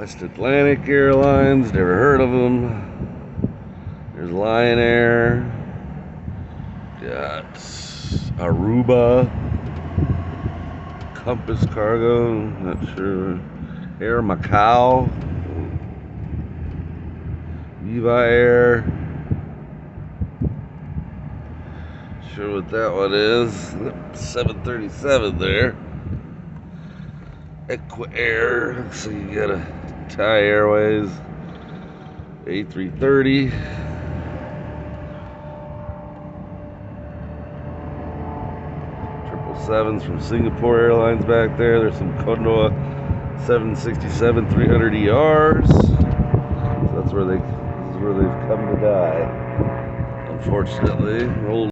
West Atlantic Airlines, never heard of them. There's Lion Air. Got Aruba. Compass Cargo, not sure. Air Macau. Viva Air. Sure what that one is. 737 there. Equa-Air. So you got a Thai Airways. A330. Sevens from Singapore Airlines back there. There's some Kondoa 767 300 ERs. So this is where they've come to die, unfortunately. Old